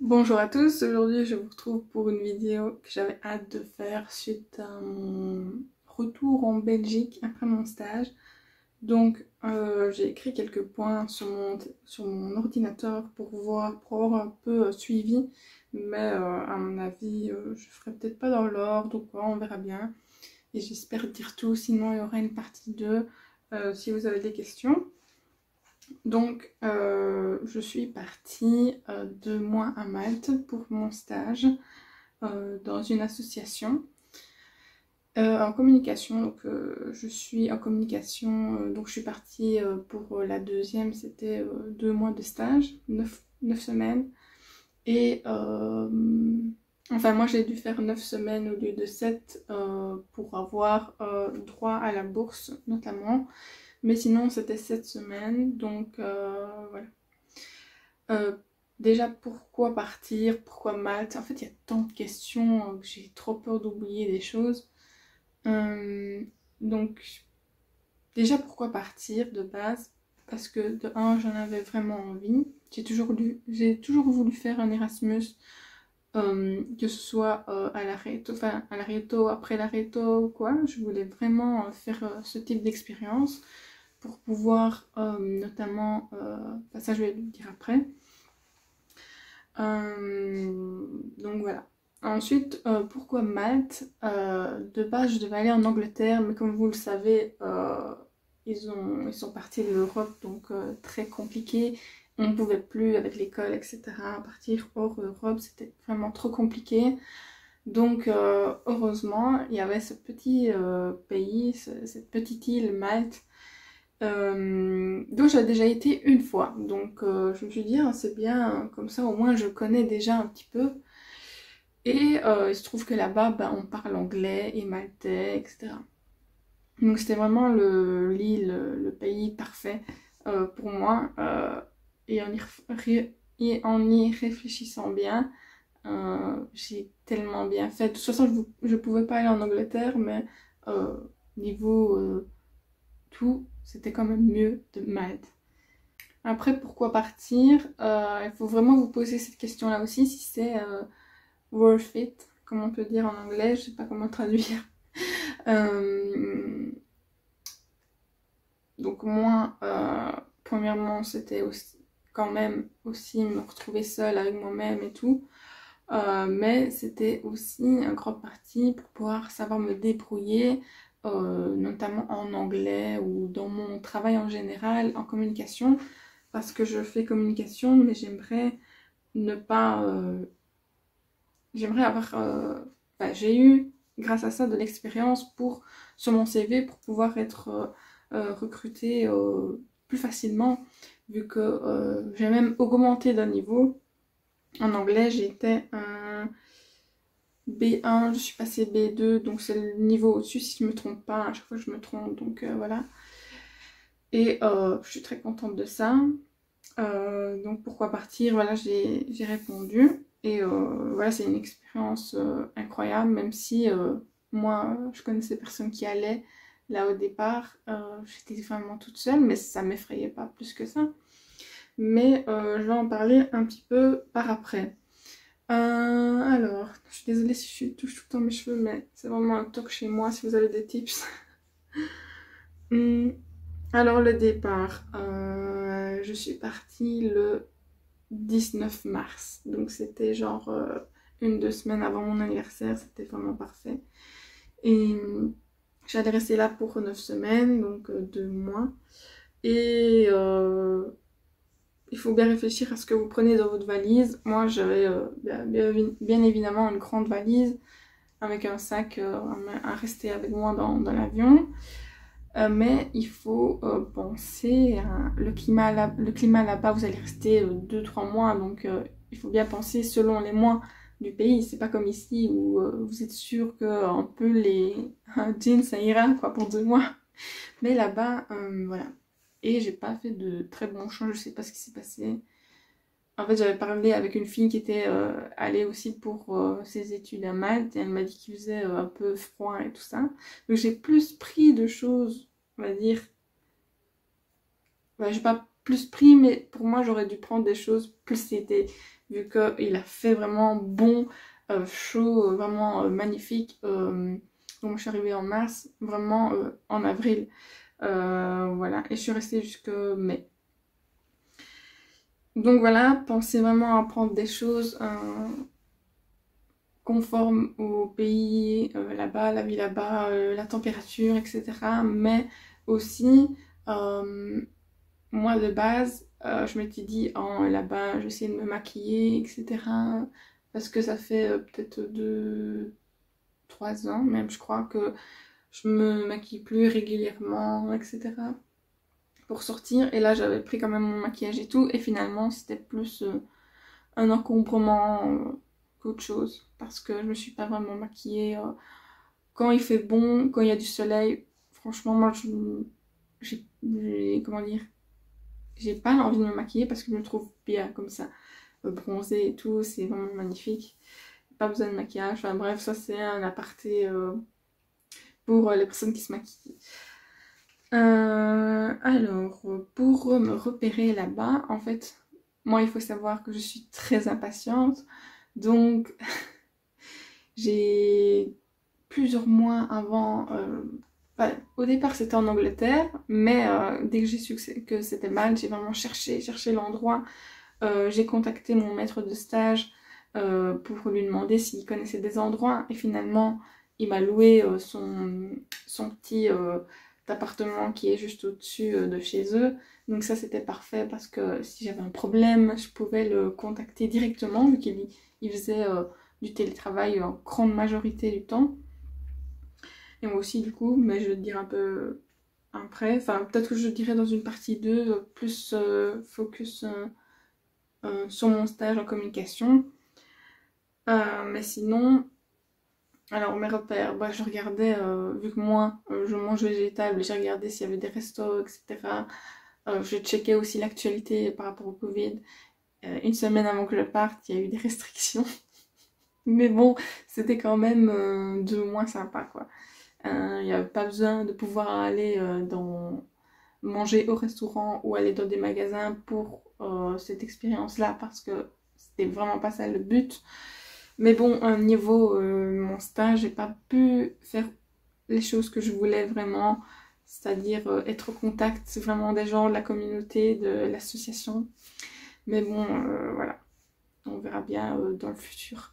Bonjour à tous, aujourd'hui je vous retrouve pour une vidéo que j'avais hâte de faire suite à mon retour en Belgique après mon stage. Donc j'ai écrit quelques points sur mon ordinateur pour avoir un peu suivi, mais à mon avis je ferai peut-être pas dans l'ordre ou quoi, on verra bien. Et j'espère dire tout, sinon il y aura une partie 2 si vous avez des questions. Donc, je suis partie 2 mois à Malte pour mon stage dans une association en communication. Donc, je suis en communication. Donc, je suis partie pour la deuxième, c'était 2 mois de stage, 9 semaines. Et enfin, moi j'ai dû faire 9 semaines au lieu de 7 pour avoir droit à la bourse notamment. Mais sinon, c'était 7 semaines, donc voilà. Euh, Déjà, pourquoi partir? Pourquoi Malte? En fait, il y a tant de questions que j'ai trop peur d'oublier des choses. Euh, donc, déjà, pourquoi partir de base? Parce que de un, j'en avais vraiment envie. J'ai toujours voulu faire un Erasmus, que ce soit à l'Areto, enfin à l'Areto, après l'Areto ou quoi. Je voulais vraiment faire ce type d'expérience pour pouvoir notamment, enfin, ça je vais le dire après. Donc voilà. Ensuite, pourquoi Malte? De base, je devais aller en Angleterre, mais comme vous le savez, ils sont partis de l'Europe, donc très compliqué. On ne pouvait plus, avec l'école, etc., partir hors Europe, c'était vraiment trop compliqué. Donc, heureusement, il y avait ce petit pays, cette petite île, Malte, dont j'ai déjà été une fois. Donc je me suis dit, ah, c'est bien, comme ça au moins je connais déjà un petit peu. Et il se trouve que là-bas, bah, on parle anglais et maltais, etc. Donc c'était vraiment le pays parfait pour moi. Et en y réfléchissant bien, j'ai tellement bien fait. De toute façon, je pouvais pas aller en Angleterre, mais euh, niveau tout, c'était quand même mieux de Malte. Après, pourquoi partir? Il faut vraiment vous poser cette question-là aussi, si c'est worth it, comme on peut dire en anglais, je sais pas comment traduire. Euh, donc moi, premièrement, c'était aussi, quand même aussi me retrouver seule avec moi-même et tout. Mais c'était aussi un grand parti pour pouvoir savoir me débrouiller, notamment en anglais ou dans mon travail en général, en communication, parce que je fais communication, mais j'aimerais ne pas... j'aimerais avoir... enfin, j'ai eu, grâce à ça, de l'expérience sur mon CV pour pouvoir être recrutée plus facilement, vu que j'ai même augmenté d'un niveau. En anglais, j'étais un B1, je suis passée B2, donc c'est le niveau au-dessus si je me trompe pas, à chaque fois je me trompe, donc voilà. Et je suis très contente de ça. Donc pourquoi partir? Voilà, j'ai répondu. Et voilà, c'est une expérience incroyable, même si moi, je connaissais personne qui allait là au départ. J'étais vraiment toute seule, mais ça m'effrayait pas plus que ça. Mais je vais en parler un petit peu par après. Alors, je suis désolée si je touche tout le temps mes cheveux, mais c'est vraiment un toc chez moi si vous avez des tips. Alors, le départ, je suis partie le 19 mars, donc c'était genre 1, 2 semaines avant mon anniversaire, c'était vraiment parfait. Et j'allais rester là pour 9 semaines, donc 2 mois. Et il faut bien réfléchir à ce que vous prenez dans votre valise. Moi, j'avais bien évidemment une grande valise avec un sac à rester avec moi dans l'avion. Mais il faut penser à le climat là-bas, vous allez rester 2-3 mois, donc il faut bien penser selon les mois du pays. C'est pas comme ici où vous êtes sûr qu'un peu un jean ça ira quoi pour 2 mois. Mais là-bas, voilà. Et j'ai pas fait de très bons choix, je sais pas ce qui s'est passé. En fait, j'avais parlé avec une fille qui était allée aussi pour ses études à Malte et elle m'a dit qu'il faisait un peu froid et tout ça. Donc j'ai plus pris de choses, on va dire. Bah, j'ai pas plus pris, mais pour moi j'aurais dû prendre des choses plus été, vu qu'il a fait vraiment bon, chaud, vraiment magnifique. Donc je suis arrivée en mars, vraiment en avril. Voilà, et je suis restée jusque mai. Donc voilà, pensez vraiment à prendre des choses conformes au pays là-bas, la vie là-bas, la température, etc. Mais aussi, moi de base, je m'étais dit, oh, là-bas, je vais essayer de me maquiller, etc. Parce que ça fait peut-être 3 ans même, je crois, que je me maquille plus régulièrement, etc. pour sortir. Et là, j'avais pris quand même mon maquillage et tout. Et finalement, c'était plus un encombrement qu'autre chose. Parce que je me suis pas vraiment maquillée. Quand il fait bon, quand il y a du soleil, franchement, moi, comment dire, j'ai pas envie de me maquiller parce que je me trouve bien comme ça. Bronzée et tout, c'est vraiment magnifique. Pas besoin de maquillage. Enfin bref, ça c'est un aparté pour les personnes qui se maquillent. Alors, pour me repérer là-bas, en fait, moi il faut savoir que je suis très impatiente. Donc, j'ai plusieurs mois avant... au départ c'était en Angleterre, mais dès que j'ai su que c'était mal, j'ai vraiment cherché l'endroit. J'ai contacté mon maître de stage pour lui demander s'il connaissait des endroits. Et finalement, il m'a loué son petit appartement qui est juste au-dessus de chez eux. Donc ça, c'était parfait parce que si j'avais un problème, je pouvais le contacter directement vu qu'il faisait du télétravail en grande majorité du temps. Et moi aussi, du coup, mais je vais te dire un peu après. Enfin, peut-être que je dirai dans une partie 2, plus focus... sur mon stage en communication. Mais sinon, alors mes repères, bah, je regardais, vu que moi je mange végétable, j'ai regardé s'il y avait des restos, etc. Je checkais aussi l'actualité par rapport au Covid. Une semaine avant que je parte, il y a eu des restrictions. Mais bon, c'était quand même 2 mois sympa quoi. Il n'y avait pas besoin de pouvoir aller manger au restaurant ou aller dans des magasins pour cette expérience-là parce que c'était vraiment pas ça le but. Mais bon, niveau mon stage, j'ai pas pu faire les choses que je voulais vraiment, c'est-à-dire être au contact vraiment des gens de la communauté, de l'association. Mais bon, voilà, on verra bien dans le futur.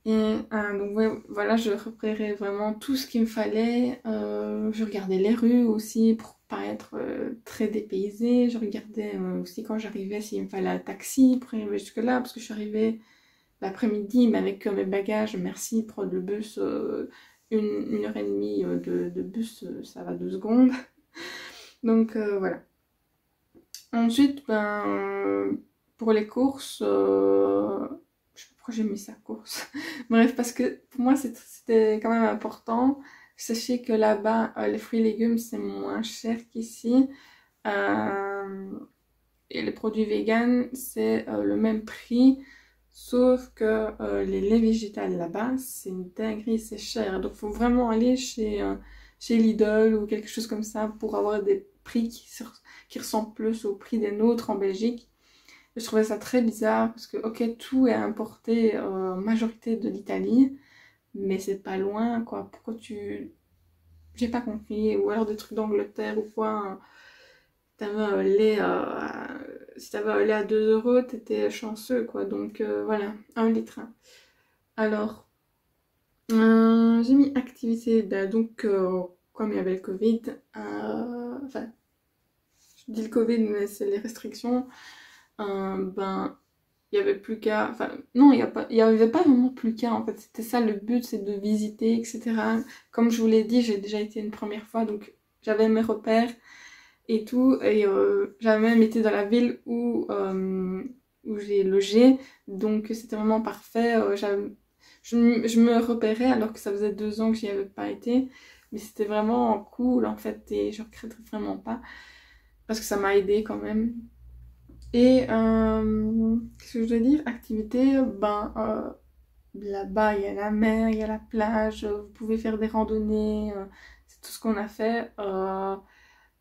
Et donc ouais, voilà, je repérais vraiment tout ce qu'il me fallait. Je regardais les rues aussi pour pas être très dépaysée. Je regardais aussi quand j'arrivais s'il me fallait un taxi pour arriver jusque là, parce que je suis arrivée l'après-midi, mais avec mes bagages, merci, prendre le bus, une heure et demie de bus, ça va 2 secondes. Donc voilà. Ensuite, pour les courses, je sais pas pourquoi j'ai mis ça course. Bref, parce que pour moi c'était quand même important. Sachez que là-bas, les fruits et légumes c'est moins cher qu'ici. Et les produits vegan c'est le même prix. Sauf que les laits végétales là-bas, c'est une dinguerie, c'est cher. Donc il faut vraiment aller chez Lidl ou quelque chose comme ça pour avoir des prix qui ressemblent plus au prix des nôtres en Belgique. Je trouvais ça très bizarre parce que, ok, tout est importé majorité de l'Italie, mais c'est pas loin, quoi. Pourquoi tu... J'ai pas compris. Ou alors des trucs d'Angleterre ou quoi. Hein. T'avais un lait si t'avais un lait à 2 euros, t'étais chanceux, quoi. Donc voilà, 1 litre. Hein. Alors, j'ai mis activité, donc comme il y avait le Covid, enfin, je dis le Covid, mais c'est les restrictions, il y avait plus qu'à, enfin non, il y avait pas vraiment plus qu'à en fait, c'était ça le but, c'est de visiter, etc. Comme je vous l'ai dit, j'ai déjà été une première fois, donc j'avais mes repères et tout, et j'avais même été dans la ville où j'ai logé, donc c'était vraiment parfait. Je me repérais alors que ça faisait 2 ans que j'y avais pas été, mais c'était vraiment cool en fait, et je regrette vraiment pas, parce que ça m'a aidé quand même. Et qu'est-ce que je dois dire? Activité, là-bas il y a la mer, il y a la plage, vous pouvez faire des randonnées, c'est tout ce qu'on a fait.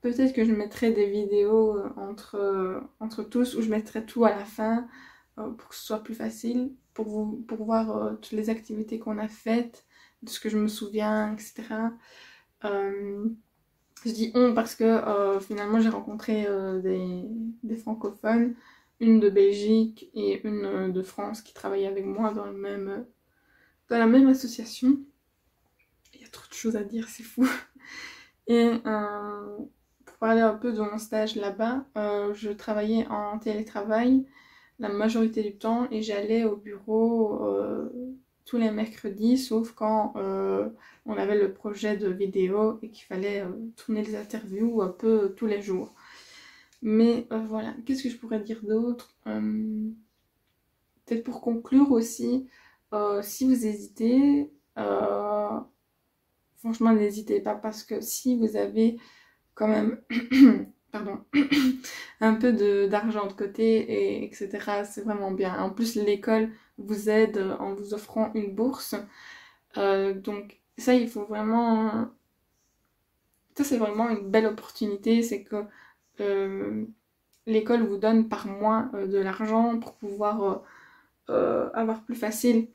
peut-être que je mettrai des vidéos entre tous, où je mettrai tout à la fin pour que ce soit plus facile, pour voir toutes les activités qu'on a faites, de ce que je me souviens, etc. Je dis on parce que finalement j'ai rencontré des francophones, une de Belgique et une de France qui travaillaient avec moi dans la même association. Il y a trop de choses à dire, c'est fou. Et pour parler un peu de mon stage là-bas, je travaillais en télétravail la majorité du temps et j'allais au bureau tous les mercredis, sauf quand on avait le projet de vidéo et qu'il fallait tourner les interviews un peu tous les jours. Mais voilà, qu'est-ce que je pourrais dire d'autre? Peut-être pour conclure aussi, si vous hésitez, franchement n'hésitez pas, parce que si vous avez quand même pardon, un peu d'argent de côté, et etc. C'est vraiment bien. En plus, l'école vous aide en vous offrant une bourse. Donc ça, il faut vraiment... Ça, c'est vraiment une belle opportunité. C'est que l'école vous donne par mois de l'argent pour pouvoir avoir plus facile.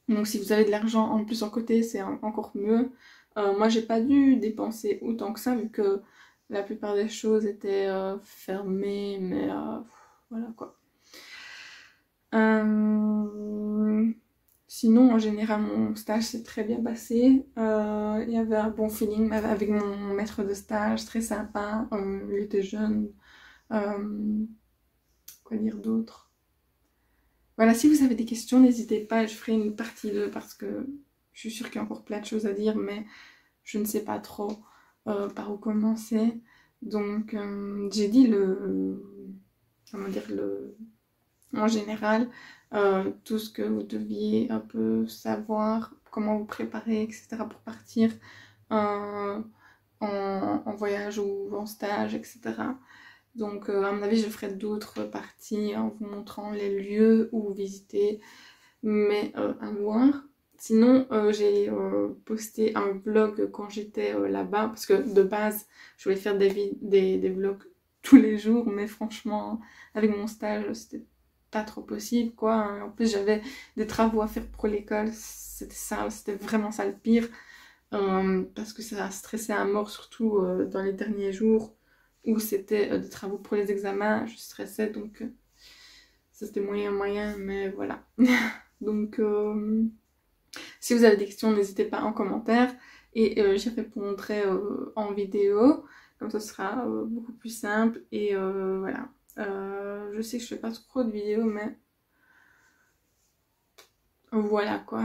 Donc si vous avez de l'argent en plus en côté, c'est encore mieux. Moi, j'ai pas dû dépenser autant que ça, vu que la plupart des choses étaient fermées, mais voilà quoi. Sinon, en général, mon stage s'est très bien passé. Il y avait un bon feeling avec mon maître de stage, très sympa. Il était jeune. Quoi dire d'autre? Voilà, si vous avez des questions, n'hésitez pas, je ferai une partie 2 parce que je suis sûre qu'il y a encore plein de choses à dire, mais je ne sais pas trop par où commencer. Donc, j'ai dit comment dire, en général, tout ce que vous deviez un peu savoir, comment vous préparer, etc. pour partir en voyage ou en stage, etc. Donc, à mon avis, je ferai d'autres parties en vous montrant les lieux où visiter, mais à voir. Sinon, j'ai posté un vlog quand j'étais là-bas, parce que de base, je voulais faire des vlogs tous les jours, mais franchement, avec mon stage, c'était pas trop possible, quoi. En plus, j'avais des travaux à faire pour l'école, c'était vraiment ça le pire, parce que ça stressait à mort, surtout dans les derniers jours, où c'était des travaux pour les examens, je stressais, donc ça c'était moyen, mais voilà. Donc, si vous avez des questions, n'hésitez pas en commentaire, et j'y répondrai en vidéo, comme ça sera beaucoup plus simple, et voilà. Je sais que je fais pas trop de vidéos, mais voilà quoi.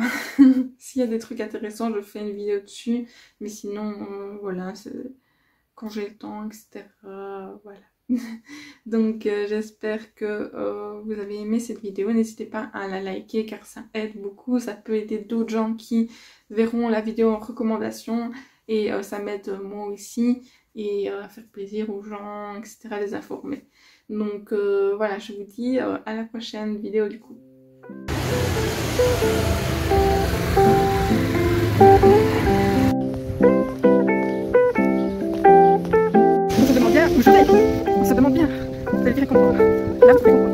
S'il y a des trucs intéressants, je fais une vidéo dessus, mais sinon, voilà, quand j'ai le temps, etc. Voilà. Donc j'espère que vous avez aimé cette vidéo. N'hésitez pas à la liker car ça aide beaucoup. Ça peut aider d'autres gens qui verront la vidéo en recommandation, et ça m'aide moi aussi, et à faire plaisir aux gens, etc. les informer. Donc voilà, je vous dis à la prochaine vidéo du coup. On se demande bien où je vais. On se demande bien. Vous allez bien comprendre. Là, vous pouvez comprendre.